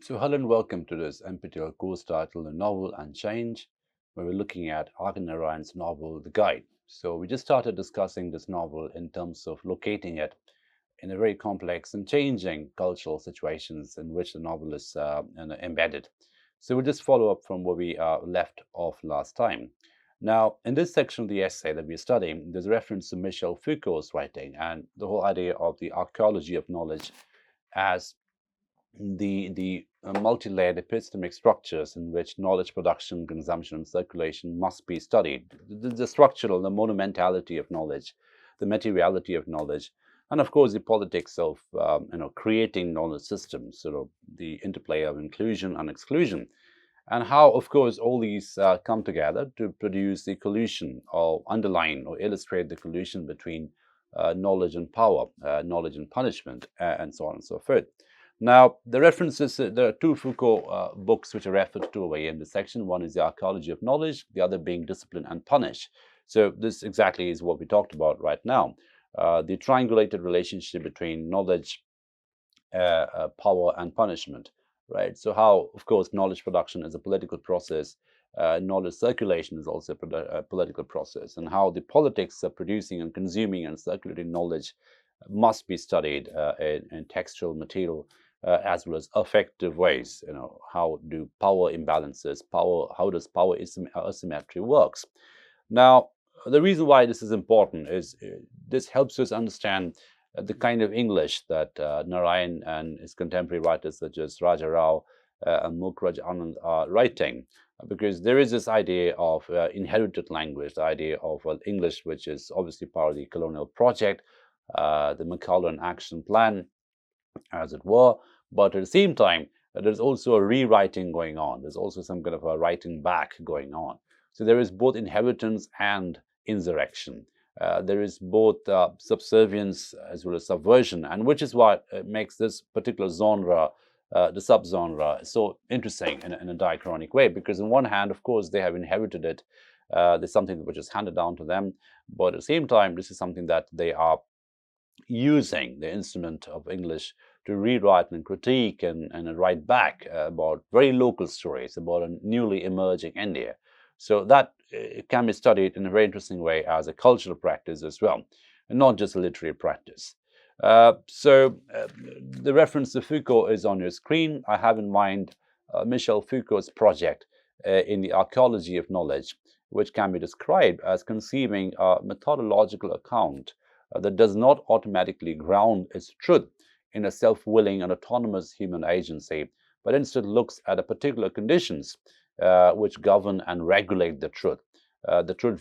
So hello and welcome to this NPTEL course titled The Novel and Change, where we're looking at Akin Narayan's novel The Guide. So we just started discussing this novel in terms of locating it in a very complex and changing cultural situations in which the novel is embedded. So we'll just follow up from where we left off last time. Now, in this section of the essay that we're studying, there's a reference to Michel Foucault's writing and the whole idea of the archaeology of knowledge as the multi-layered epistemic structures in which knowledge production, consumption, and circulation must be studied. The structural, the monumentality of knowledge, the materiality of knowledge, and of course the politics of creating knowledge systems, sort of the interplay of inclusion and exclusion, and how, of course, all these come together to produce the collusion or underline or illustrate the collusion between knowledge and power, knowledge and punishment, and so on and so forth. Now, the references, there are two Foucault books which are referred to away in this section. One is The Archaeology of Knowledge, the other being Discipline and Punish. So this exactly is what we talked about right now. The triangulated relationship between knowledge, power, and punishment, right? So how, of course, knowledge production is a political process, knowledge circulation is also a political process, and how the politics of producing and consuming and circulating knowledge must be studied in textual material as well as effective ways. How do power imbalances, how does power asymmetry works? Now, the reason why this is important is this helps us understand the kind of English that Narayan and his contemporary writers such as Raja Rao and Mukraj Anand are writing, because there is this idea of inherited language, the idea of English, which is obviously part of the colonial project, the McClellan Action Plan, as it were. But at the same time, there's also a rewriting going on. There's also some kind of a writing back going on. So there is both inheritance and insurrection. There is both subservience as well as subversion, and which is what makes this particular genre, the subgenre, so interesting in a diachronic way. Because on one hand, of course, they have inherited it. There's something which is handed down to them, but at the same time, this is something that they are using the instrument of English to rewrite and critique and write back about very local stories about a newly emerging India. So that can be studied in a very interesting way as a cultural practice as well, and not just a literary practice. The reference to Foucault is on your screen. I have in mind Michel Foucault's project in the archaeology of knowledge, which can be described as conceiving a methodological account that does not automatically ground its truth in a self-willing and autonomous human agency, but instead looks at the particular conditions which govern and regulate the truth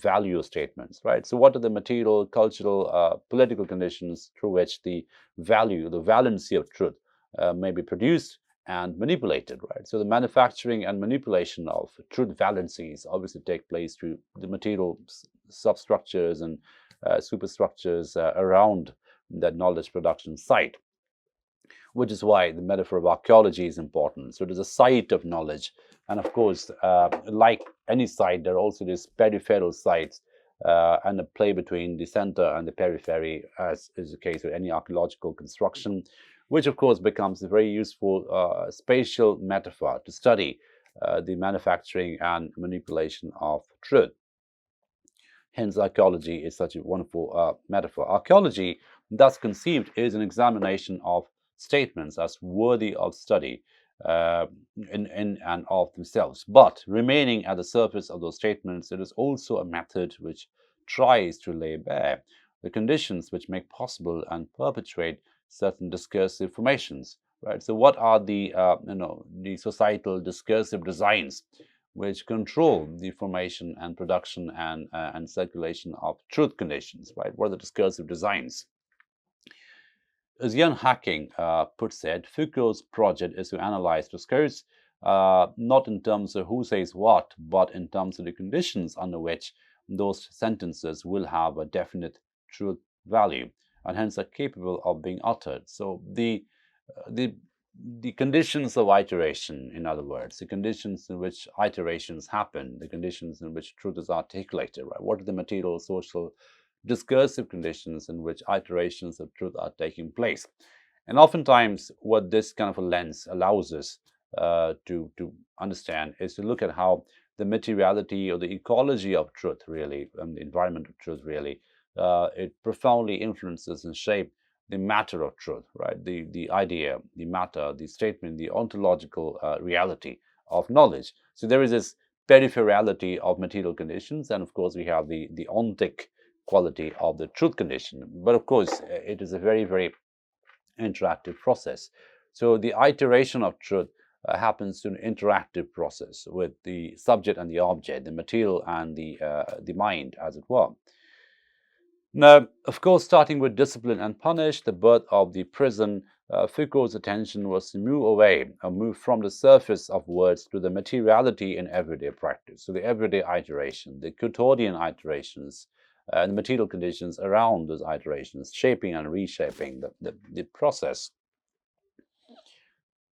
value statements, right? So what are the material, cultural, political conditions through which the value, the valency of truth may be produced and manipulated, right? So the manufacturing and manipulation of truth valencies obviously take place through the material substructures and superstructures around that knowledge production site, which is why the metaphor of archaeology is important. So it is a site of knowledge. And of course, like any site, there are also these peripheral sites and a play between the center and the periphery, as is the case with any archaeological construction, which of course becomes a very useful spatial metaphor to study the manufacturing and manipulation of truth. Hence, archaeology is such a wonderful metaphor. Archaeology, thus conceived, is an examination of statements as worthy of study in and of themselves. But remaining at the surface of those statements, it is also a method which tries to lay bare the conditions which make possible and perpetuate certain discursive formations. Right. So, what are the societal discursive designs which control the formation and production and circulation of truth conditions, right? What are the discursive designs? As Jan Hacking puts it, Foucault's project is to analyze discourse not in terms of who says what, but in terms of the conditions under which those sentences will have a definite truth value and hence are capable of being uttered. So the the conditions of iteration, in other words, the conditions in which iterations happen, the conditions in which truth is articulated, right? What are the material, social, discursive conditions in which iterations of truth are taking place? And oftentimes, what this kind of a lens allows us to understand is to look at how the materiality or the ecology of truth, really, and the environment of truth, really, it profoundly influences and shape the matter of truth, right? The idea, the matter, the statement, the ontological reality of knowledge. So there is this peripherality of material conditions, and of course we have the ontic quality of the truth condition. But of course, it is a very, very interactive process. So the iteration of truth happens through an interactive process with the subject and the object, the material and the mind, as it were. Now, of course, starting with discipline and punish, the birth of the prison, Foucault's attention was to move away, or move from the surface of words to the materiality in everyday practice. So the everyday iteration, the quotidian iterations, and the material conditions around those iterations, shaping and reshaping the process.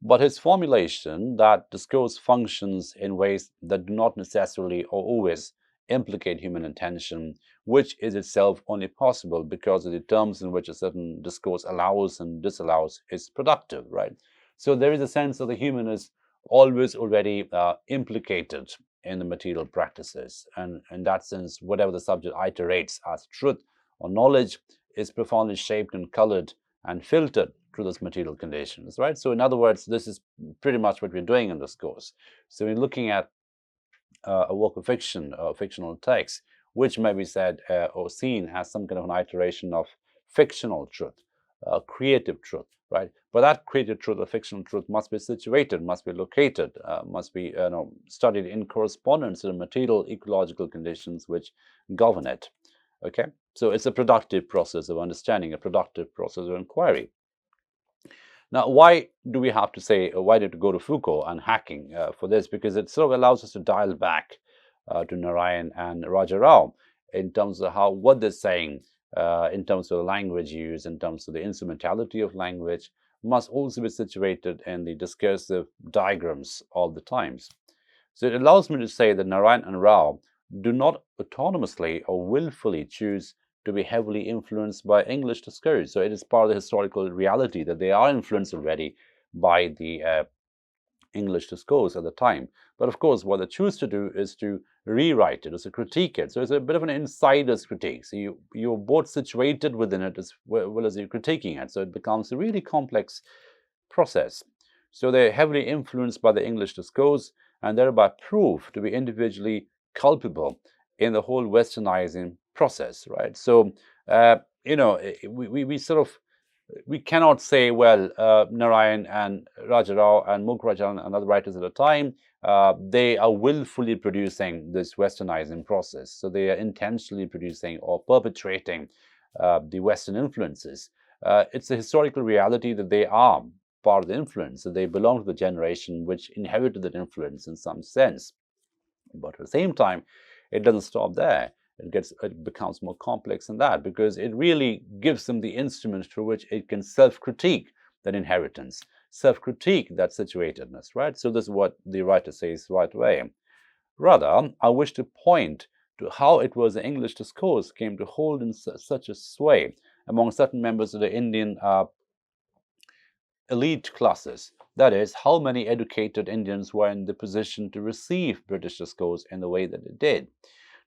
But his formulation that discourse functions in ways that do not necessarily or always implicate human intention, which is itself only possible because of the terms in which a certain discourse allows and disallows, is productive, right? So there is a sense that the human is always already implicated in the material practices. And in that sense, whatever the subject iterates as truth or knowledge is profoundly shaped and colored and filtered through those material conditions, right? So in other words, this is pretty much what we're doing in this course. So we're looking at a work of fiction or fictional text, which may be said or seen as some kind of an iteration of fictional truth, creative truth, right? But that creative truth or fictional truth must be situated, must be located, must be studied in correspondence to the material ecological conditions which govern it. Okay, so it's a productive process of understanding, a productive process of inquiry. Now, why do we have to say, why did we go to Foucault and hacking for this? Because it sort of allows us to dial back to Narayan and Raja Rao in terms of what they're saying, in terms of the language use, in terms of the instrumentality of language, must also be situated in the discursive diagrams all the times. So it allows me to say that Narayan and Rao do not autonomously or willfully choose to be heavily influenced by English discourse. So it is part of the historical reality that they are influenced already by the English discourse at the time. But of course, what they choose to do is to rewrite it, is to critique it. So it's a bit of an insider's critique. So you're both situated within it as well as you're critiquing it. So it becomes a really complex process. So they're heavily influenced by the English discourse and thereby prove to be individually culpable in the whole westernizing process, right? So, we sort of, we cannot say, well, Narayan and Raja Rao and Mukharajan and other writers at the time, they are willfully producing this westernizing process. So they are intentionally producing or perpetrating the Western influences. It's a historical reality that they are part of the influence, that they belong to the generation which inherited that influence in some sense. But at the same time, it doesn't stop there. It becomes more complex than that, because it really gives them the instruments through which it can self-critique that inheritance, self-critique that situatedness, right? So this is what the writer says right away. Rather, I wish to point to how it was the English discourse came to hold in such a sway among certain members of the Indian elite classes. That is, how many educated Indians were in the position to receive British discourse in the way that it did.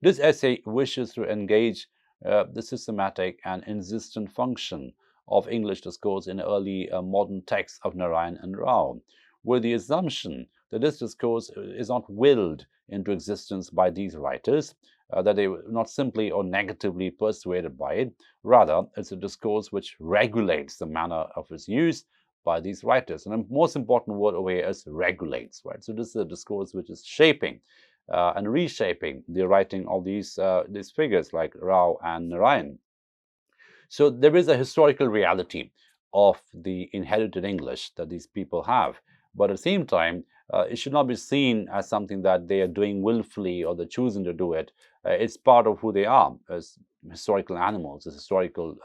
This essay wishes to engage the systematic and insistent function of English discourse in early modern texts of Narayan and Rao, with the assumption that this discourse is not willed into existence by these writers, that they were not simply or negatively persuaded by it. Rather, it's a discourse which regulates the manner of its use by these writers. And the most important word over here is regulates, right? So this is a discourse which is shaping and reshaping the writing of these figures like Rao and Narayan. So there is a historical reality of the inherited English that these people have. But at the same time, it should not be seen as something that they are doing willfully or they're choosing to do it. It's part of who they are as historical animals, as historical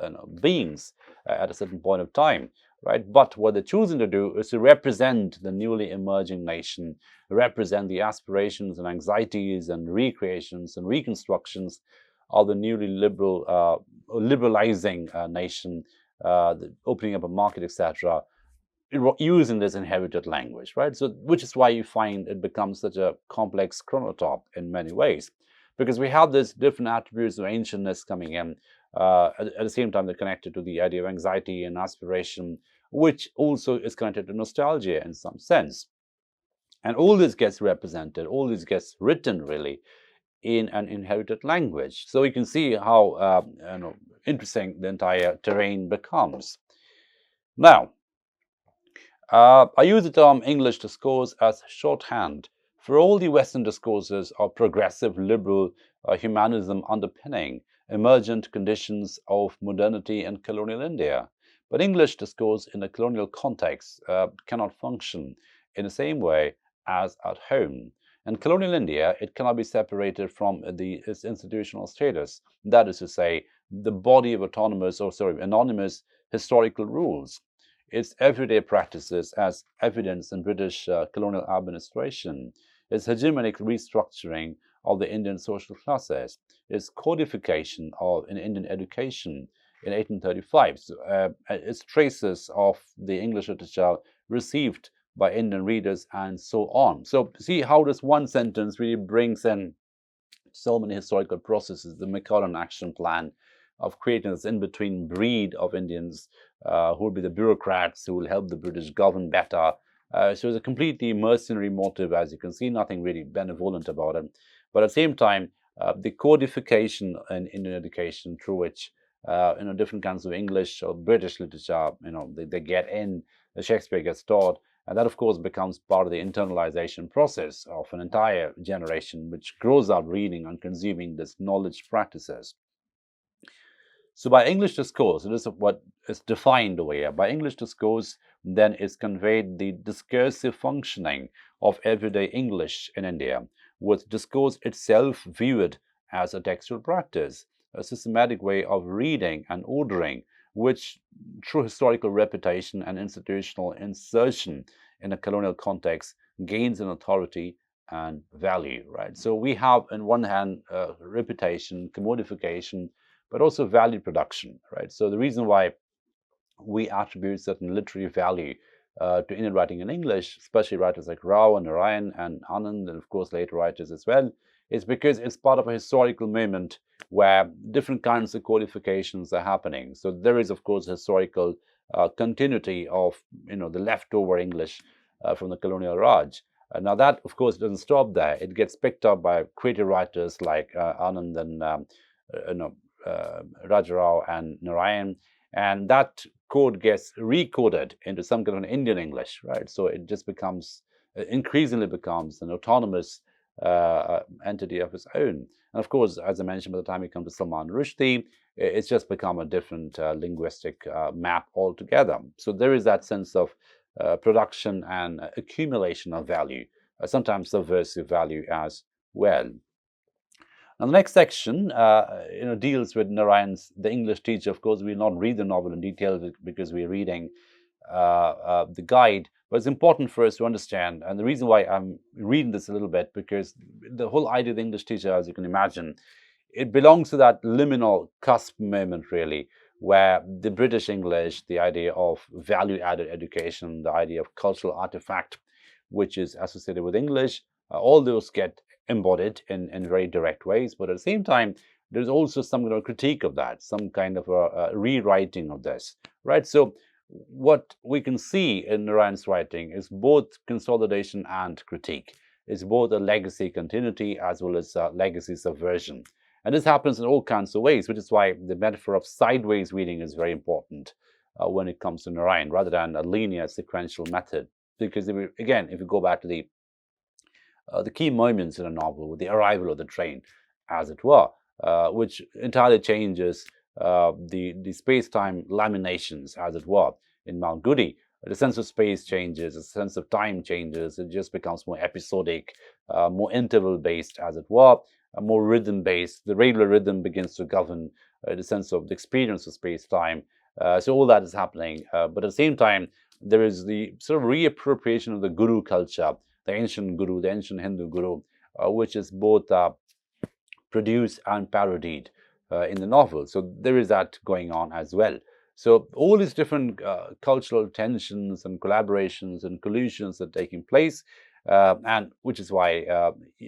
beings at a certain point of time, right? But what they're choosing to do is to represent the newly emerging nation, represent the aspirations and anxieties and recreations and reconstructions of the newly liberalizing nation, the opening up a market, etc., using this inherited language, right? So, which is why you find it becomes such a complex chronotop in many ways, because we have these different attributes of ancientness coming in. At the same time, they're connected to the idea of anxiety and aspiration, which also is connected to nostalgia in some sense. And all this gets represented, all this gets written really in an inherited language. So you can see how interesting the entire terrain becomes. Now, I use the term English discourse as shorthand for all the Western discourses of progressive liberal humanism underpinning emergent conditions of modernity in colonial India. But English discourse in a colonial context cannot function in the same way as at home. In colonial India, it cannot be separated from its institutional status. That is to say, the body of anonymous historical rules. Its everyday practices as evidence in British colonial administration, its hegemonic restructuring of the Indian social classes, its codification in Indian education in 1835, its traces of the English literature received by Indian readers, and so on. So see how this one sentence really brings in so many historical processes, the Macmillan Action Plan of creating this in-between breed of Indians who will be the bureaucrats who will help the British govern better. So it's a completely mercenary motive, as you can see, nothing really benevolent about it. But at the same time, the codification in Indian education through which different kinds of English or British literature, they get in, Shakespeare gets taught, and that, of course, becomes part of the internalization process of an entire generation which grows up reading and consuming this knowledge practices. So by English discourse, it is what is defined over here. By English discourse, then is conveyed the discursive functioning of everyday English in India, with discourse itself viewed as a textual practice, a systematic way of reading and ordering, which, through historical repetition and institutional insertion in a colonial context, gains an authority and value, right? So we have, on one hand, reputation, commodification, but also value production, right? So the reason why we attribute certain literary value to Indian writing in English, especially writers like Rao and Narayan and Anand, and of course later writers as well, is because it's part of a historical moment where different kinds of codifications are happening. So there is, of course, historical continuity of the leftover English from the colonial Raj. Now that, of course, doesn't stop there. It gets picked up by creative writers like Anand and Rajarao and Narayan, and that code gets recoded into some kind of an Indian English, right? So it just increasingly becomes an autonomous entity of its own. And of course, as I mentioned, by the time we come to Salman Rushdie, it's just become a different linguistic map altogether. So there is that sense of production and accumulation of value, sometimes subversive value as well. Now, the next section, deals with Narayan's The English Teacher. Of course, we'll not read the novel in detail because we're reading the guide, but it's important for us to understand. And the reason why I'm reading this a little bit, because the whole idea of the English teacher, as you can imagine, it belongs to that liminal cusp moment, really, where the British English, the idea of value-added education, the idea of cultural artifact, which is associated with English, all those get embodied in very direct ways. But at the same time, there's also some kind of critique of that, some kind of a rewriting of this, right? So what we can see in Narayan's writing is both consolidation and critique. It's both a legacy continuity as well as a legacy subversion. And this happens in all kinds of ways, which is why the metaphor of sideways reading is very important when it comes to Narayan, rather than a linear sequential method. Because if we go back to the key moments in a novel, with the arrival of the train, as it were, which entirely changes the space-time laminations, as it were, in Mount Goody. The sense of space changes, the sense of time changes, it just becomes more episodic, more interval-based, as it were, more rhythm-based. The regular rhythm begins to govern the sense of the experience of space-time. So all that is happening. But at the same time, there is the sort of reappropriation of the guru culture, the ancient guru, the ancient Hindu guru, which is both produced and parodied in the novel. So there is that going on as well. So all these different cultural tensions and collaborations and collusions are taking place, and which is why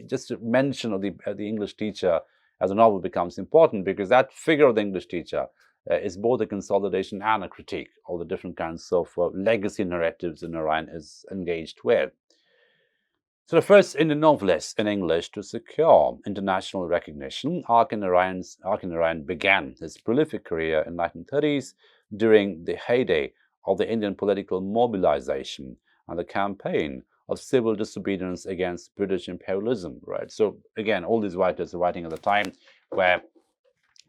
just to mention of the English teacher as a novel becomes important, because that figure of the English teacher is both a consolidation and a critique of the different kinds of legacy narratives that Narayan is engaged with. So the first Indian novelist in English to secure international recognition, R.K. Narayan began his prolific career in the 1930s during the heyday of the Indian political mobilization and the campaign of civil disobedience against British imperialism, right? So again, all these writers are writing at the time where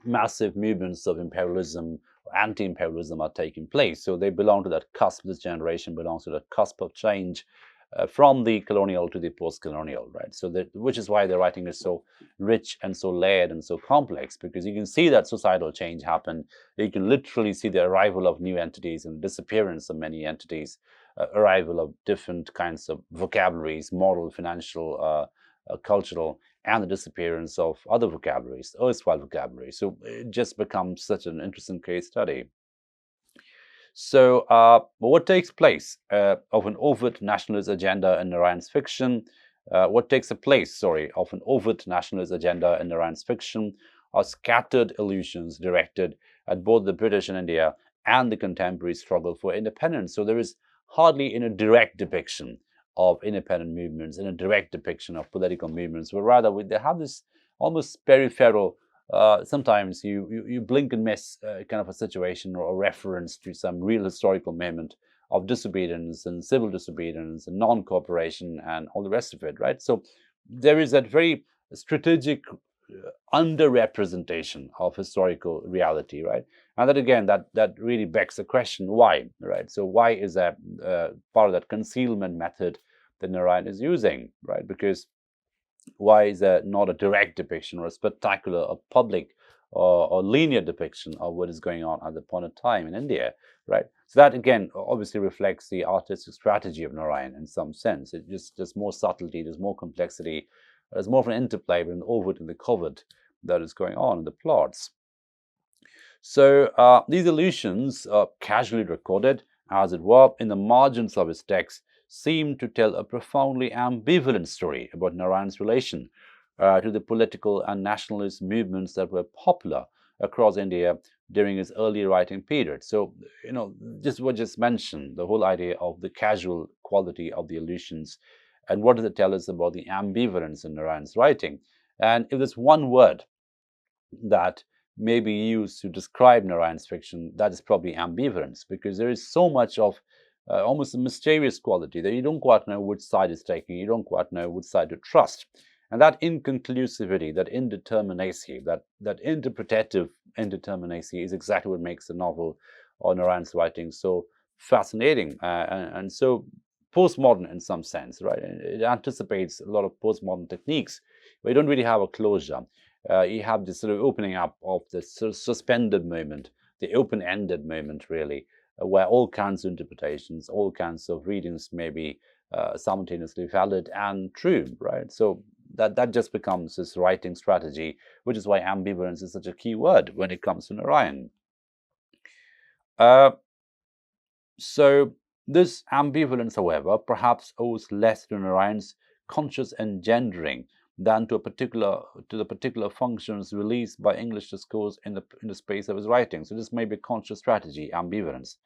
massive movements of imperialism, anti-imperialism are taking place. So they belong to that cusp, this generation belongs to that cusp of change from the colonial to the post-colonial, right? So that, which is why the writing is so rich and so layered and so complex, because you can see that societal change happen. You can literally see the arrival of new entities and disappearance of many entities, arrival of different kinds of vocabularies, moral, financial, cultural, and the disappearance of other vocabularies, erstwhile vocabularies. So it just becomes such an interesting case study. So, what takes place of an overt nationalist agenda in Narayan's fiction? What takes the place, sorry, of an overt nationalist agenda in Narayan's fiction are scattered allusions directed at both the British in India and the contemporary struggle for independence. So there is hardly any direct depiction of independent movements, in a direct depiction of political movements, but rather they have this almost peripheral, sometimes you blink and miss kind of a situation or a reference to some real historical moment of disobedience and civil disobedience and non-cooperation and all the rest of it, right? So there is that very strategic underrepresentation of historical reality, right? And that again, that really begs the question, why, right? So why is that part of that concealment method that Narayan is using, right? Because why is there not a direct depiction or a spectacular, a public or linear depiction of what is going on at the point of time in India, right? So that again obviously reflects the artistic strategy of Narayan in some sense. It just there's more subtlety, there's more complexity, there's more of an interplay between the overt and the covert that is going on in the plots. So these allusions, casually recorded, as it were, in the margins of his text, seem to tell a profoundly ambivalent story about Narayan's relation to the political and nationalist movements that were popular across India during his early writing period. So, just what just mentioned, the whole idea of the casual quality of the allusions, and what does it tell us about the ambivalence in Narayan's writing? And if there's one word that may be used to describe Narayan's fiction, that is probably ambivalence, because there is so much of almost a mysterious quality that you don't quite know which side is taking, you don't quite know which side to trust. And that inconclusivity, that indeterminacy, that interpretative indeterminacy is exactly what makes the novel or Narayan's writing so fascinating and so postmodern in some sense, right? It anticipates a lot of postmodern techniques, but you don't really have a closure. You have this sort of opening up of the sort of suspended moment, the open-ended moment, really, where all kinds of interpretations, all kinds of readings may be simultaneously valid and true, right? So that just becomes his writing strategy, which is why ambivalence is such a key word when it comes to Narayan. So this ambivalence, however, perhaps owes less to Narayan's conscious engendering than to the particular functions released by English discourse in the space of his writing. So this may be a conscious strategy, ambivalence.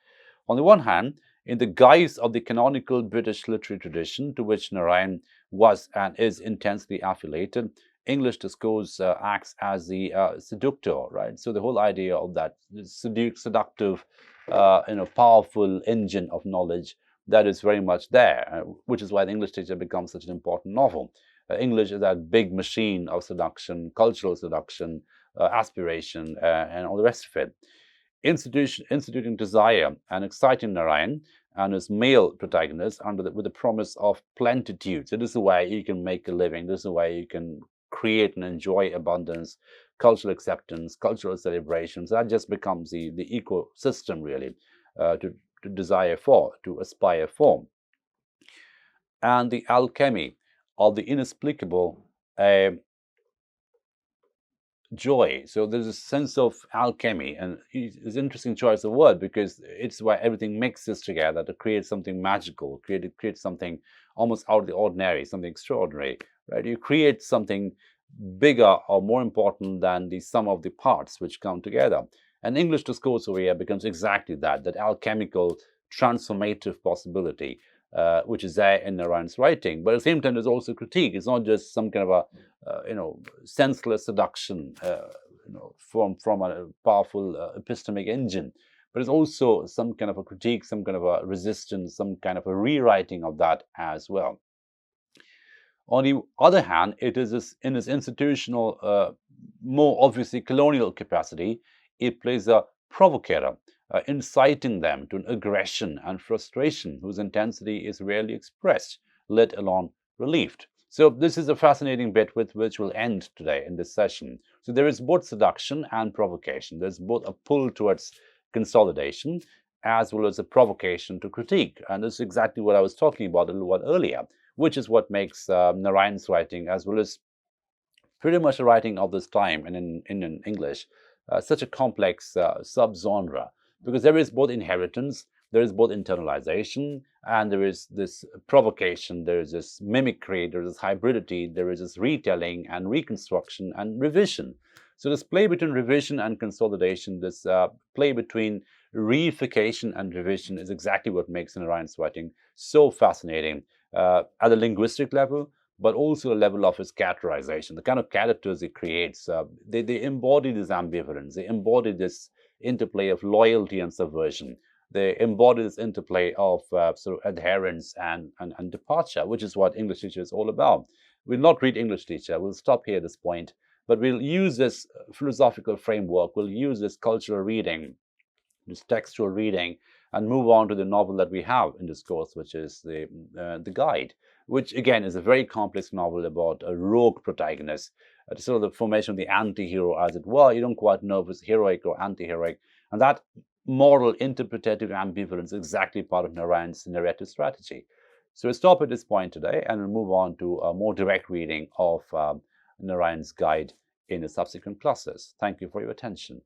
On the one hand, in the guise of the canonical British literary tradition to which Narayan was and is intensely affiliated, English discourse acts as the seductor, right? So the whole idea of that seductive, powerful engine of knowledge that is very much there, which is why the English teacher becomes such an important novel. English is that big machine of seduction, cultural seduction, aspiration, and all the rest of it. Instituting desire and exciting Narayan and his male protagonist with the promise of plentitude. So this is a way you can make a living. This is a way you can create and enjoy abundance, cultural acceptance, cultural celebrations. That just becomes the ecosystem, really, to desire for, to aspire for. And the alchemy of the inexplicable joy. So there's a sense of alchemy, and it's an interesting choice of word because it's why everything mixes together to create something magical, create something almost out of the ordinary, something extraordinary, right? You create something bigger or more important than the sum of the parts which come together. And English discourse over here becomes exactly that alchemical, transformative possibility, which is there in Narayan's writing. But at the same time, there's also critique. It's not just some kind of a senseless seduction, from a powerful epistemic engine, but it's also some kind of a critique, some kind of a resistance, some kind of a rewriting of that as well. On the other hand, it is in its institutional, more obviously colonial capacity, it plays a provocateur, inciting them to an aggression and frustration whose intensity is rarely expressed, let alone relieved. So this is a fascinating bit with which we'll end today in this session. So there is both seduction and provocation. There's both a pull towards consolidation as well as a provocation to critique. And this is exactly what I was talking about a little while earlier, which is what makes Narayan's writing, as well as pretty much the writing of this time in English, such a complex subgenre, because there is both inheritance, there is both internalization, and there is this provocation, there is this mimicry, there is this hybridity, there is this retelling and reconstruction and revision. So this play between revision and consolidation, this play between reification and revision is exactly what makes Narayan's writing so fascinating at a linguistic level, but also a level of his characterization, the kind of characters he creates. They embody this ambivalence, they embody this interplay of loyalty and subversion. They embody this interplay of sort of adherence and departure, which is what English Teacher is all about. We'll not read English Teacher, we'll stop here at this point, but we'll use this philosophical framework, we'll use this cultural reading, this textual reading, and move on to the novel that we have in this course, which is the Guide, which again is a very complex novel about a rogue protagonist, sort of the formation of the anti-hero, as it were. You don't quite know if it's heroic or anti-heroic, and that moral interpretative ambivalence is exactly part of Narayan's narrative strategy. So we'll stop at this point today, and we'll move on to a more direct reading of Narayan's Guide in the subsequent classes. Thank you for your attention.